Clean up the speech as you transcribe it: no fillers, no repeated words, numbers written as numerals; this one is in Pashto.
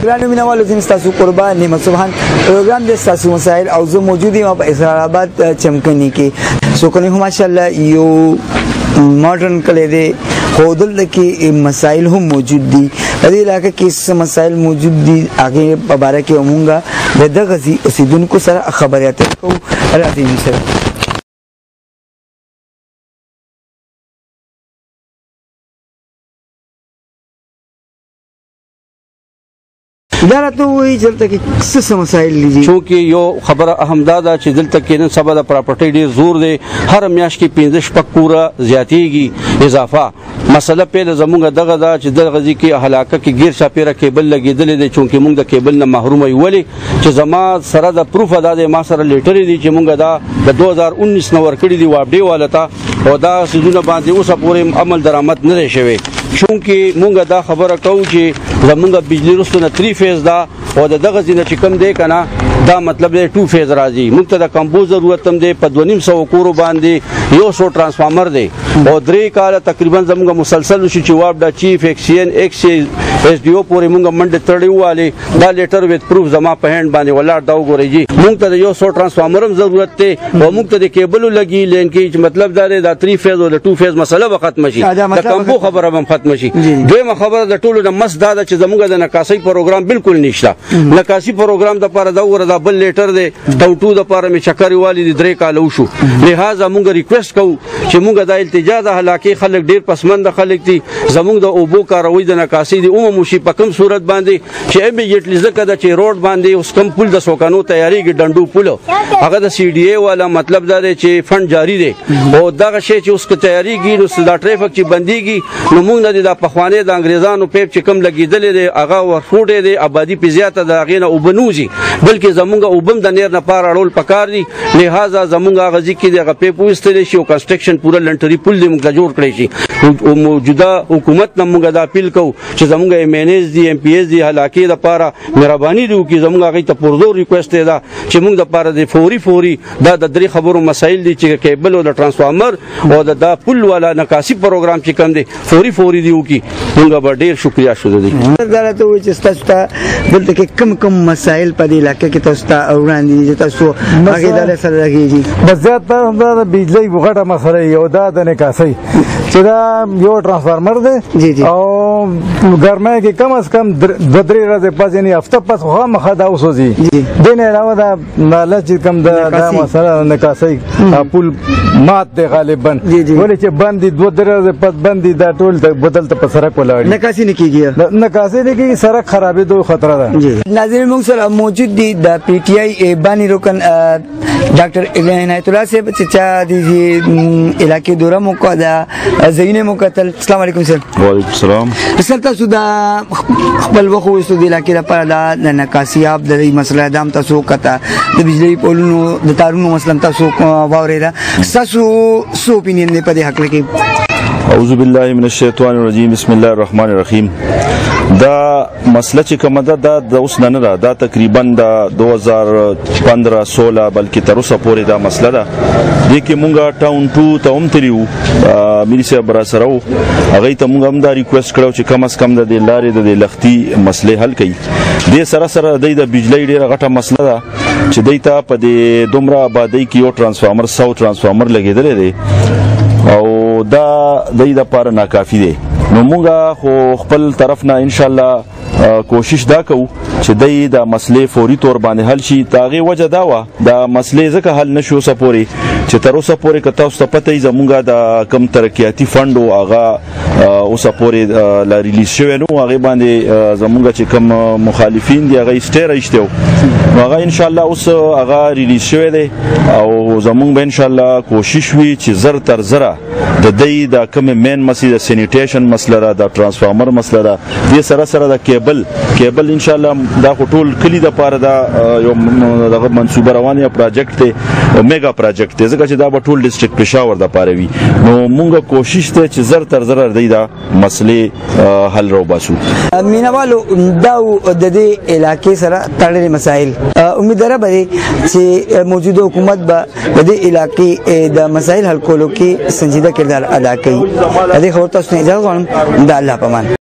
ګرانو مینوالو زه ستاسو قربان نعمت سبحان پروګرام د ستاسو مسائل او زه موجود یم په اسرار آباد چمکني کې سو کني ماشاءالله یو ماډرن کلی دی خو دلته کې مسائل هم موجود دي په دې علاقه کې څه مسائل موجود دي هغه په باره کې مونږه د دغه اوسیدونکو سره خبرې اترې کوو راځئ سره دا راته وایي چې دلته کې څه مسایل دي چونکې یو خبره اهم دا ده چې دلته کې نن سبا د پراپرټۍ ډېر زور دی هر میاشت کې 15 شپږ کوره زیاتېږي اضافه مسله پیله زمونږ دغه ده چې دغه ځای کې هلاکه کې غیر چاپېره کیبل لګېدلی دی چونکې مونږ د کیبل نه محروم یو ولې چې زما سره د پروف ادا دی ما سره لیټرې دي چې مونږ دا د 2019 نه ورکړي دي واپډې والا ته او دا سیزونه باندې اوسه پورې عمل درآمد نه دی شوی چونکې مونږ دا خبره کوو چې زمونږ بجلی رستو نه 3 فیز دا او دغه ځینې چې کم دی کنه دا مطلب دی 2 فیز راځي موږ ته د کمبو ضرورت هم دی په 250 کورو باندې 100 ترانسفارمر دی او 3 کال تقریبا زموږ مسلسل شو چې واب د چیف ایکسین ایکس ایس ډی او پورې موږ منډه تړیو والے دا لیټر وذ پروف زما په هند باندې ولاړ دا وګورئ جی موږ ته د 100 ترانسفارمر هم ضرورت دی او موږ ته د کیبل لګي لینکیج مطلب دا دی دا 3 فیز او د 2 فیز مسله به ختم شي د کمبو خبره هم ختم شي دویمه خبره د ټولو د مس دا چې زموږ د نکاسي پروګرام بالکل نشته نکاسي پروګرام د لپاره دا ور دا بل لیټر دی ټوټو د لپاره می چکرې والی د 3 کال وشو لہذا موږ ریکوست کوو چې موږ د التجا د هلاکي خلک ډیر پسمند خلک دي زموږ د اوبو کاروي د نکاسي دی عمومي شي په کوم صورت باندې چې امیډیټلی ځکه د چې روډ باندې اوس کم پول د سوکانو تیاریږي ډندو پول هغه د سی ډي ای والا مطلب دا دی چې فند جاری دی او دغه شی چې اوس تیاریږي نو د ټریفک چې بنديږي نو موږ نه د پخواني د انګريزانو پیپ چې کم لګیدل دي هغه ورفوټ دی آبادی په زیاته د غینه او بنوزي بلکې زمونږ وبم د نیر نه پار اړول پکار دي لہذا زمونږ غزي کې د غپې پوښتل شي او کنسټرکشن پورا لنټري پول دې موږ جوړ کړی شي او موجوده حکومت نه موږ د اپیل کوو چې زمونږ ایم ان ایس دي ام پی ایس دي هلاکي د پاره مهرباني دی چې زمونږ غي ته پرزور ریکوست ده چې موږ د پاره د فوري دا د درې خبرو مسایل دي چې کیبل او د ترانسفارمر او د پول والا نکاسي پروګرام چې کم دي فوري دی وکي موږ به ډیر شکریا شو دي دا راته وایي چې تاسو ته دلته کې کم مسایل په دې علاقه کې تاسو ته وړاندې دي تاسو هغه د سره راګيږي بس زیات د بجلی غټه مسله یو دا د نکاسي چې دا یو ترانسفارمر دی او ګرمه کې کم از کم 2-3 ورځې پس یعنی هفته پس خو مخه دا وسوځي دین علاوه دا مالا چې کم دا مسله نکاسي پول مات دی غالبا ولې چې باندې 2-3 ورځې پس باندې دا ټول بدل ته په سرک ولاړ نکاسي نه کیږي سرک خرابې دوه خطر ده ناظرین موږ سره موجود دي د پی ټی آی بانی رکن ډاکټر عنایت الله صاحب چې د علاقې دوره مو کو دا زینه مو کتل السلام علیکم سر وعلیکم السلام سر تاسو دا خپل وخت وستو د علاقې لپاره د نکاسي اب د مسله دام تاسو کته د بجلی پولونو د تارونو مثلا تاسو واورېدا تاسو سو اپینین په دې حق کې اعوذ بالله من الشیطان الرجیم بسم الله الرحمن الرحیم دا مسله چې کومه ده د اوس نه ده دا تقریبا د 2015-16 بلکې تر اوسه پورې دا مسله ده دې کې مونږه ټاون 2 ته هم تلو ملي صاحب را سره هغه ته مونږ هم دا ریکوست کړو چې کم از کم د لارې د لختي مسلې حل کړي دې سره سره د بجلی ډیره غټه مسله ده چې دې ته په دې دومره آبادی کې یو ترانسفارمر 100 ترانسفارمر لګیدل دي او دا د دې لپاره ناکافي دی نو موږ خو خپل طرف نه ان شاء الله کوشش دا کوو چې د مسلې فوري تور باندې حل شي تاغه وجه دا و دا مسلې ځکه حل نشو سپوري چې چې تر اوسه پورې که تاسو ته پته وي زمونږ د کم ترقیاتي فنډ و هغه اوسه پورې لا ریلیز شوی نو هغې باندې زمونږ چې کم مخالفین دي هغه سټی رایشتی و نو هغه انشاءالله اوس هغه ریلیز شوی دی او زمونږ به انشاءالله کوشش وي چې زر تر زره د دې د کوم مین مسله د سینیټیشن مسله را د ترانسفارمر مسله را دې سره سره د کیبل انشاءالله دا ټول کلی د پاره دا یو دغه منصوبه روانه پروجیکټ دی او میگا پروجیکټ دی ځکه چې دا ټول ډیسټریکټ پېښور د پاره وي نو مونږه کوشش ته چې زر تر زر دې دا مسلې حل رو باسو مینوالو دا د دې علاقې سره تړلې مسائل امیدواره به چې موجوده حکومت به د دې علاقې د مسائل حل کولو کې سنجیده کردار ادا کوي. د دې خبرو تاسو نه اجازه غواړم د الله په امان.